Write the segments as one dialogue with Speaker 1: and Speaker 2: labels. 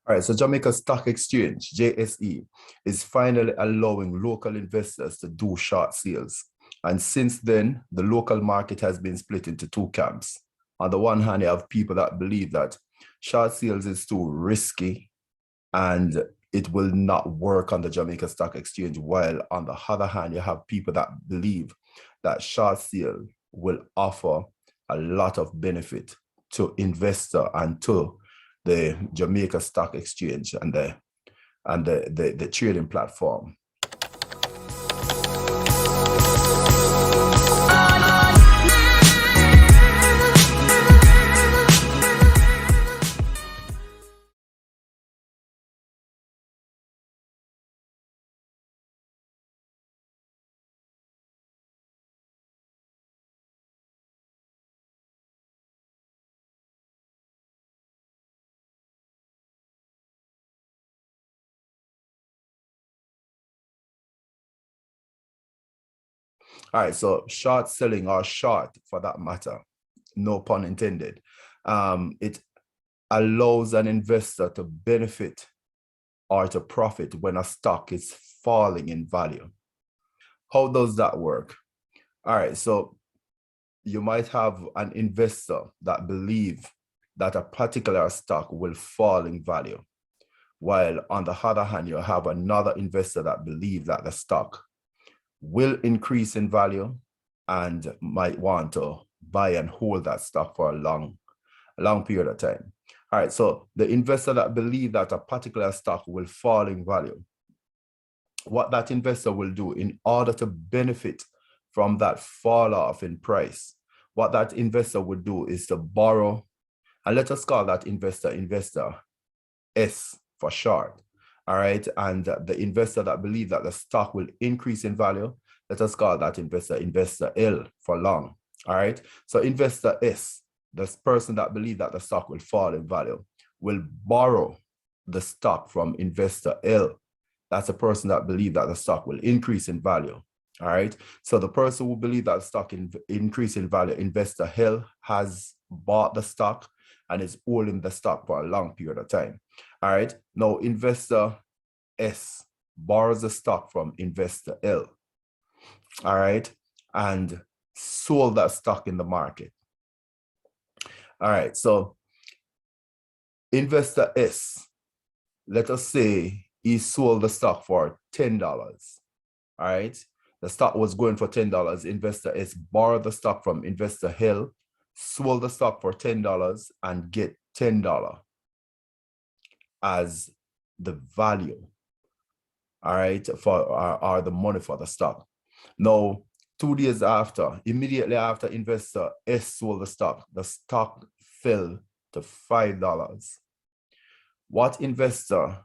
Speaker 1: All right, so Jamaica Stock Exchange, JSE, is finally allowing local investors to do short sales. And since then, the local market has been split into two camps. On the one hand, you have people that believe that short sales is too risky and it will not work on the Jamaica Stock Exchange, while on the other hand, you have people that believe that short sale will offer a lot of benefit to investor and to the Jamaica Stock Exchange and the trading platform. All right, so short selling, or short for that matter, no pun intended, it allows an investor to benefit or to profit when a stock is falling in value. How does that work? All right, so you might have an investor that believe that a particular stock will fall in value, while on the other hand, you have another investor that believe that the stock will increase in value and might want to buy and hold that stock for a long period of time. All right, so the investor that believe that a particular stock will fall in value, what that investor will do in order to benefit from that fall off in price, what that investor would do is to borrow, and let us call that investor S for short. All right, and the investor that believe that the stock will increase in value, let us call that investor L for long. All right, so investor S, this person that believe that the stock will fall in value, will borrow the stock from investor L. That's a person that believe that the stock will increase in value. All right, so the person who believe that stock increase in value, investor L, has bought the stock and is holding the stock for a long period of time. All right, now investor S borrows the stock from investor L, all right, and sold that stock in the market. All right, so investor S, let us say he sold the stock for $10. All right, the stock was going for $10. Investor S borrowed the stock from investor L, sold the stock for $10 and get $10 as the value, all right, for or the money for the stock. Now, 2 days after, immediately after investor S sold the stock fell to $5. What investor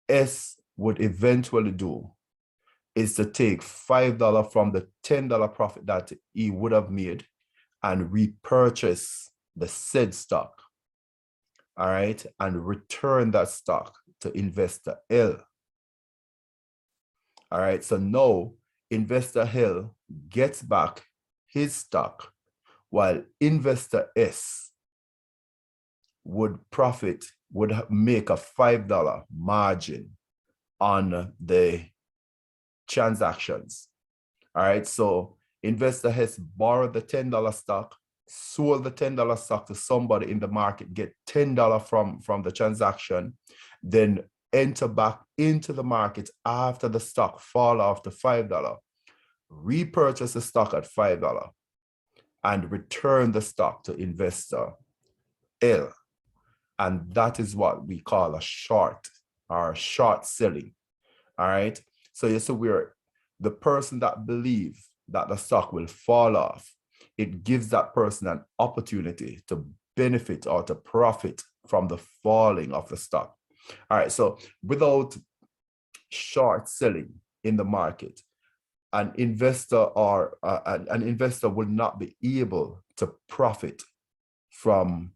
Speaker 1: S would eventually do is to take $5 from the $10 profit that he would have made and repurchase the said stock, all right, and return that stock to investor L. All right, so now investor L gets back his stock, while investor S would make a $5 margin on the transactions. All right, so investor has borrowed the $10 stock, sold the $10 stock to somebody in the market, get $10 from the transaction, then enter back into the market after the stock fall off to $5, repurchase the stock at $5, and return the stock to investor L. And that is what we call a short, or short selling. All right, so you see, we're the person that believes that the stock will fall off, it gives that person an opportunity to benefit or to profit from the falling of the stock. All right, so without short selling in the market, an investor will not be able to profit from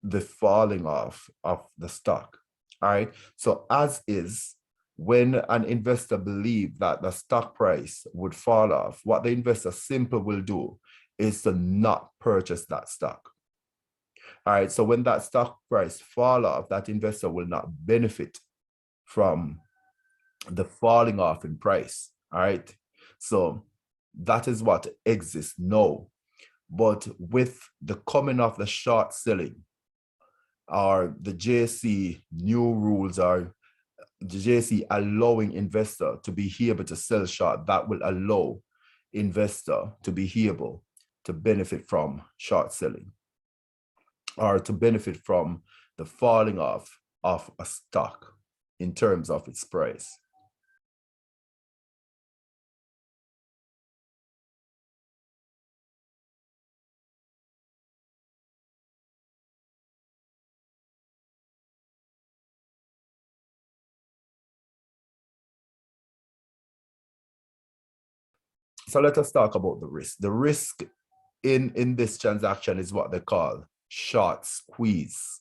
Speaker 1: the falling off of the stock. All right, so as is, when an investor believes that the stock price would fall off, what the investor simply will do is to not purchase that stock. All right, so when that stock price fall off, that investor will not benefit from the falling off in price. All right, so that is what exists now. But with the coming of the short selling, or the JC new rules, are the JC allowing investor to be able to sell short, that will allow investor to be able to benefit from short selling, or to benefit from the falling off of a stock in terms of its price. So let us talk about the risk. The risk in this transaction is what they call short squeeze.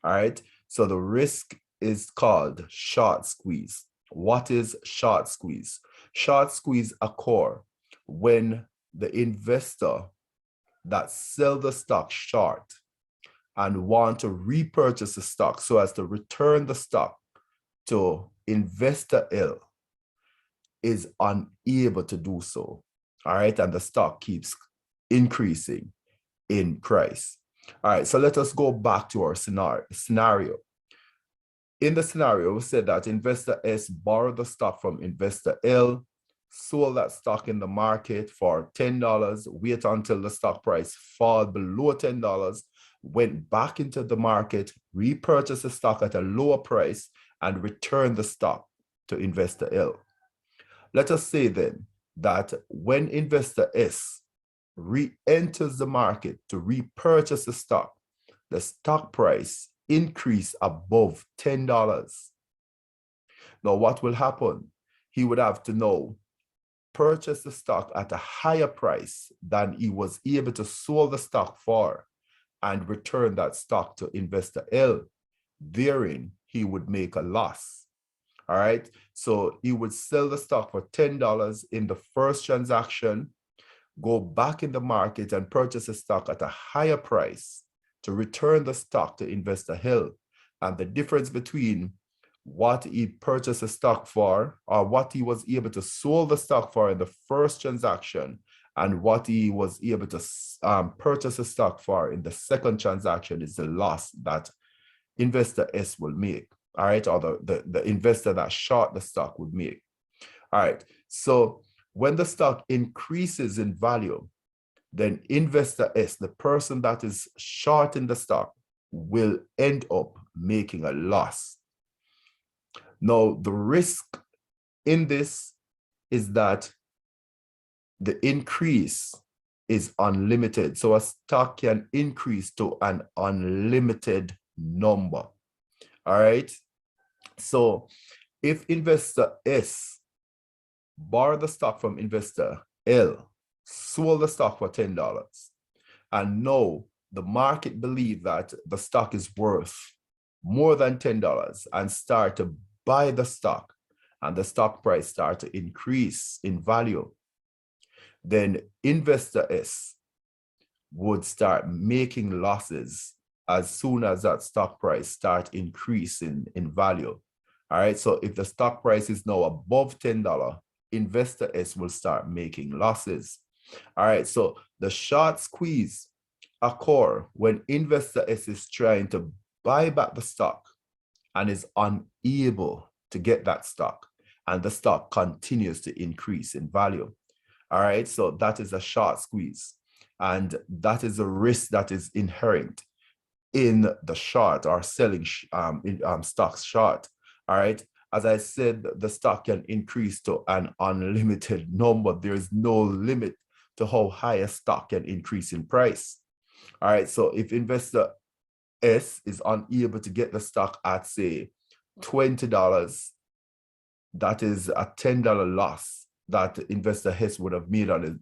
Speaker 1: All right. So the risk is called short squeeze. What is short squeeze? Short squeeze occur when the investor that sell the stock short and want to repurchase the stock so as to return the stock to investor L is unable to do so. All right. And the stock keeps increasing in price. All right. So let us go back to our scenario. In the scenario, we said that investor S borrowed the stock from investor L, sold that stock in the market for $10, wait until the stock price fall below $10, went back into the market, repurchased the stock at a lower price, and returned the stock to investor L. Let us say then that when investor S re-enters the market to repurchase the stock price increase above $10. Now, what will happen? He would have to now purchase the stock at a higher price than he was able to sell the stock for and return that stock to investor L. Therein, he would make a loss. All right. So he would sell the stock for $10 in the first transaction, go back in the market and purchase the stock at a higher price to return the stock to investor Hill. And the difference between what he purchased the stock for, or what he was able to sell the stock for in the first transaction, and what he was able to purchase the stock for in the second transaction, is the loss that investor S will make. All right, or the investor that short the stock would make. All right, so when the stock increases in value, then investor S, the person that is shorting the stock, will end up making a loss. Now, the risk in this is that the increase is unlimited. So a stock can increase to an unlimited number. All right. So if investor S borrowed the stock from investor L, sold the stock for $10, and now the market believe that the stock is worth more than $10 and start to buy the stock, and the stock price start to increase in value, then investor S would start making losses as soon as that stock price start increasing in value. All right, so if the stock price is now above $10, investor S will start making losses. All right, so the short squeeze occur when investor S is trying to buy back the stock and is unable to get that stock, and the stock continues to increase in value. All right, so that is a short squeeze, and that is a risk that is inherent in the short or selling stocks short. All right, as I said, the stock can increase to an unlimited number. There is no limit to how high a stock can increase in price. All right, so if investor S is unable to get the stock at, say, $20, that is a $10 loss that investor S would have made on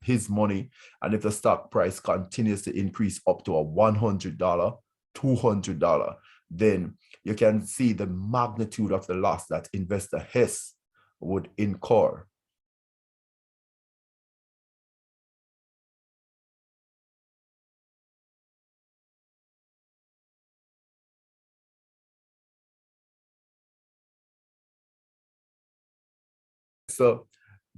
Speaker 1: his money. And if the stock price continues to increase up to a $100, $200, then you can see the magnitude of the loss that investor S would incur. So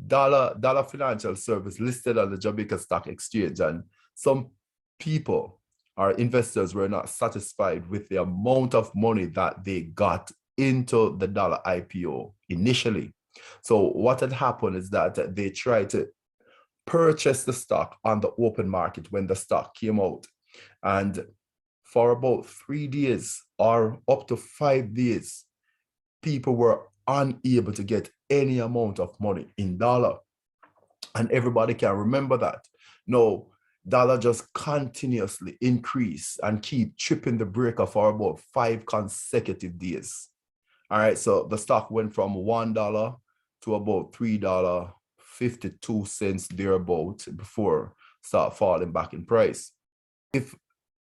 Speaker 1: Dollar Financial Service listed on the Jamaica Stock Exchange, and some people or investors were not satisfied with the amount of money that they got into the dollar IPO initially. So what had happened is that they tried to purchase the stock on the open market when the stock came out. And for about 3 days or up to 5 days, people were unable to get any amount of money in dollar. And everybody can remember that. No, dollar just continuously increase and keep tripping the breaker for about 5 consecutive days. All right, so the stock went from $1 to about $3.52 thereabout before start falling back in price. If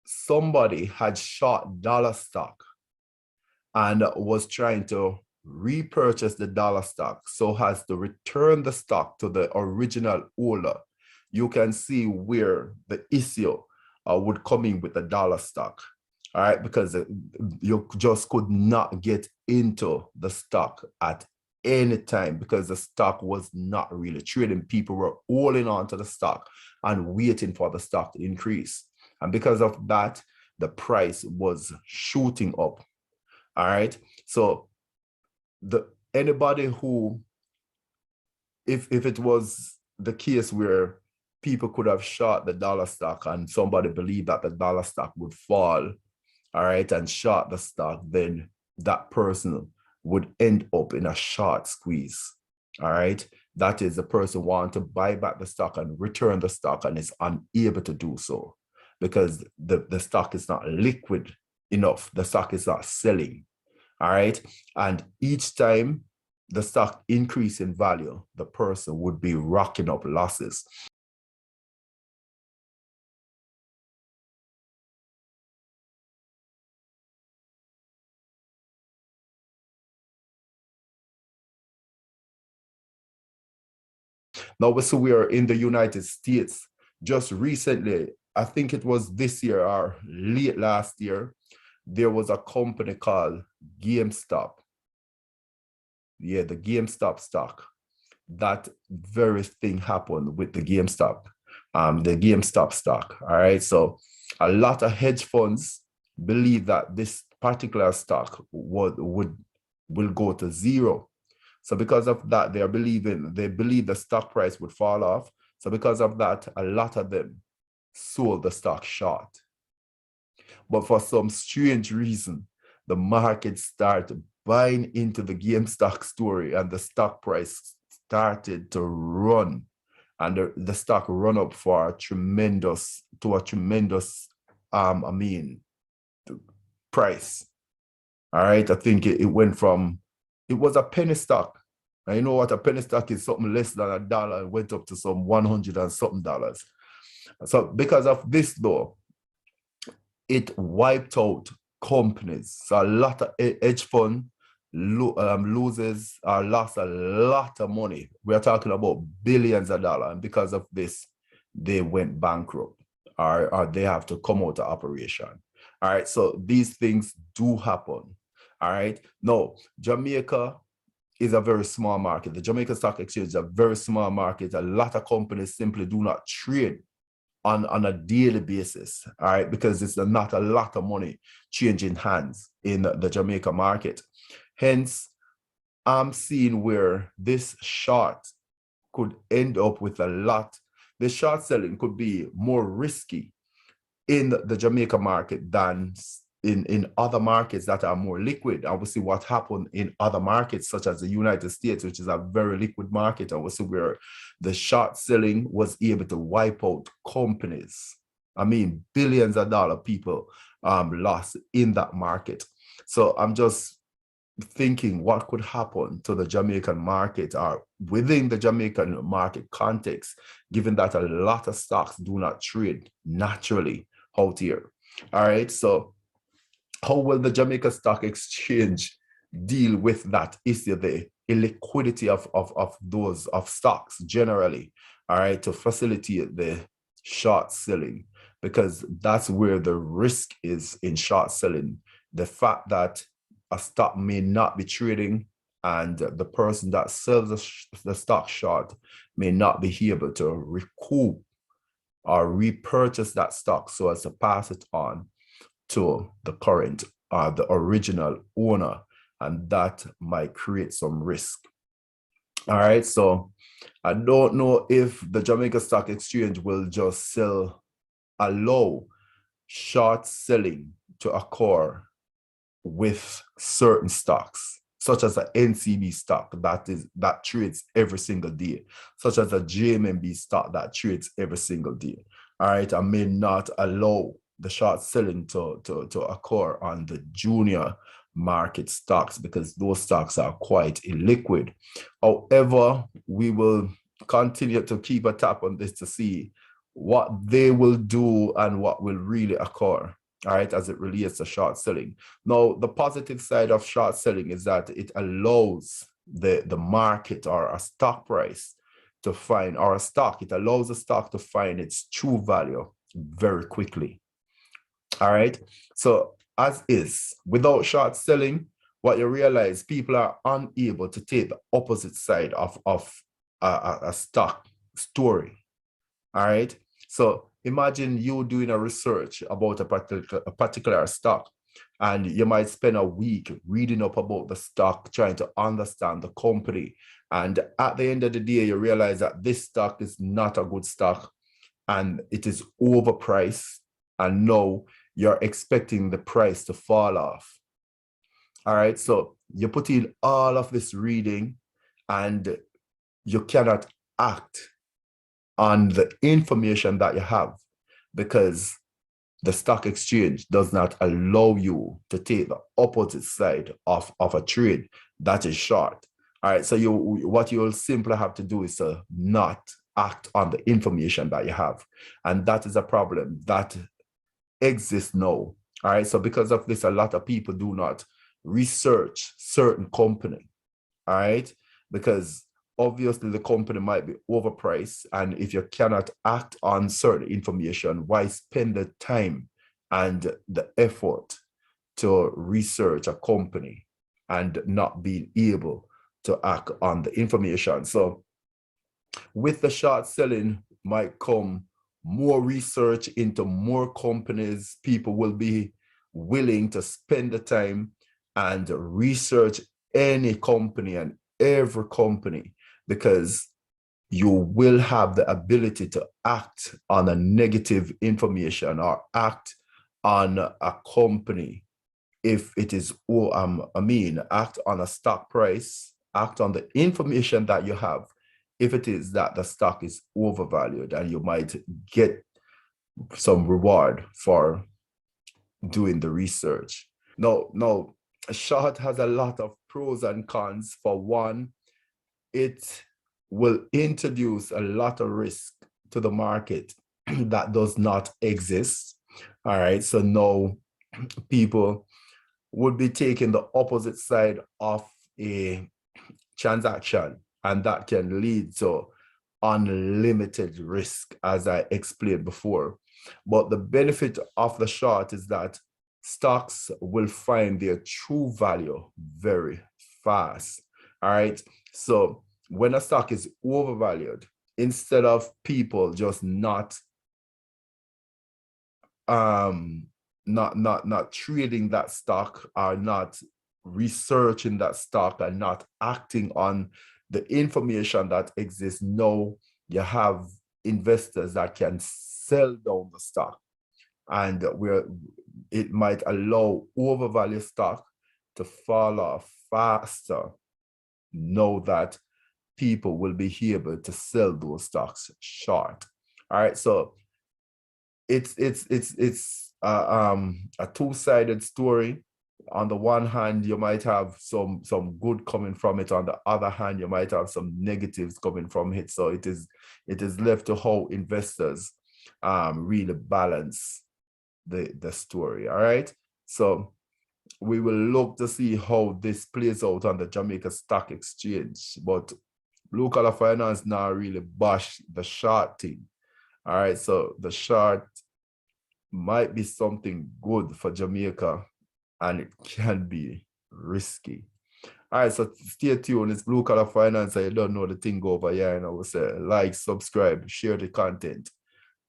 Speaker 1: somebody had short dollar stock and was trying to repurchase the dollar stock so as to return the stock to the original owner, you can see where the issue would come in with the dollar stock. All right, because you just could not get into the stock at any time because the stock was not really trading. People were holding on to the stock and waiting for the stock to increase. And because of that, the price was shooting up. All right. So anybody who, if it was the case where people could have short the dollar stock and somebody believed that the dollar stock would fall, all right, and short the stock, then that person would end up in a short squeeze. All right. That is, the person wants to buy back the stock and return the stock and is unable to do so because the stock is not liquid enough. The stock is not selling. All right. And each time the stock increase in value, the person would be racking up losses. Now, we are in the United States. Just recently, I think it was this year or late last year, there was a company called GameStop. Yeah, the GameStop stock. That very thing happened with the GameStop stock. All right. So a lot of hedge funds believe that this particular stock will go to zero. So because of that, they believe the stock price would fall off. So because of that, a lot of them sold the stock short. But for some strange reason, the market started buying into the GameStop story and the stock price started to run. And the stock run up for a tremendous price. All right. I think it went from, it was a penny stock. And you know what? A penny stock is something less than $1 and went up to some 100 and something dollars. So because of this though, it wiped out companies. So a lot of hedge fund loses or lost a lot of money. We are talking about billions of dollars. And because of this, they went bankrupt or they have to come out of operation. All right. So these things do happen. All right. Now, Jamaica is a very small market. The Jamaica Stock Exchange is a very small market. A lot of companies simply do not trade on a daily basis, all right, because it's not a lot of money changing hands in the Jamaica market. Hence, I'm seeing where this short could end up with a lot. The short selling could be more risky in the Jamaica market than in other markets that are more liquid. And we'll see what happened in other markets, such as the United States, which is a very liquid market. And we'll see where the short selling was able to wipe out companies. I mean, billions of dollars people lost in that market. So I'm just thinking what could happen to the Jamaican market or within the Jamaican market context, given that a lot of stocks do not trade naturally out here. All right. So how will the Jamaica Stock Exchange deal with that issue, the illiquidity of those stocks generally, all right, to facilitate the short selling? Because that's where the risk is in short selling. The fact that a stock may not be trading and the person that sells the stock short may not be able to recoup or repurchase that stock so as to pass it on to the current or the original owner, and that might create some risk. All right, so I don't know if the Jamaica Stock Exchange will just allow short selling to occur with certain stocks, such as the NCB stock that trades every single day, such as a JMMB stock that trades every single day. All right, I may not allow the short selling to occur on the junior market stocks because those stocks are quite illiquid. However, we will continue to keep a tap on this to see what they will do and what will really occur, all right, as it relates to short selling. Now, the positive side of short selling is that it allows the market or a stock price to find, or a stock, it allows the stock to find its true value very quickly. All right, so as is, without short selling, what you realize, people are unable to take the opposite side of a stock story. All right, so imagine you doing a research about a particular stock, and you might spend a week reading up about the stock, trying to understand the company. And at the end of the day, you realize that this stock is not a good stock and it is overpriced. And now you're expecting the price to fall off. All right, so you put in all of this reading and you cannot act on the information that you have because the stock exchange does not allow you to take the opposite side of a trade that is short. All right, so what you'll simply have to do is to not act on the information that you have. And that is a problem that exists now. All right, so because of this, a lot of people do not research certain company. All right, because obviously the company might be overpriced, and if you cannot act on certain information, why spend the time and the effort to research a company and not being able to act on the information? So with the short selling might come more research into more companies. People will be willing to spend the time and research any company and every company, because you will have the ability to act on a negative information or act on a company if it is, act on a stock price, act on the information that you have if it is that the stock is overvalued, and you might get some reward for doing the research. Now, short has a lot of pros and cons. For one, it will introduce a lot of risk to the market that does not exist. All right, so now people would be taking the opposite side of a transaction, and that can lead to unlimited risk, as I explained before. But the benefit of the short is that stocks will find their true value very fast. All right, so when a stock is overvalued, instead of people just not trading that stock, or not researching that stock, and not acting on the information that exists, now you have investors that can sell down the stock, and where it might allow overvalued stock to fall off faster. Know that people will be able to sell those stocks short. All right, so it's a two-sided story. On the one hand, you might have some good coming from it. On the other hand, you might have some negatives coming from it. So it is left to how investors really balance the story. All right, so we will look to see how this plays out on the Jamaica Stock Exchange. But Blue Collar Finance now really bash the short thing. All right, so the short might be something good for Jamaica, and it can be risky. All right, so stay tuned. It's Blue Collar Finance. You don't know the thing over here. And I will say like, subscribe, share the content.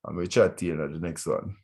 Speaker 1: And we'll chat to you in the next one.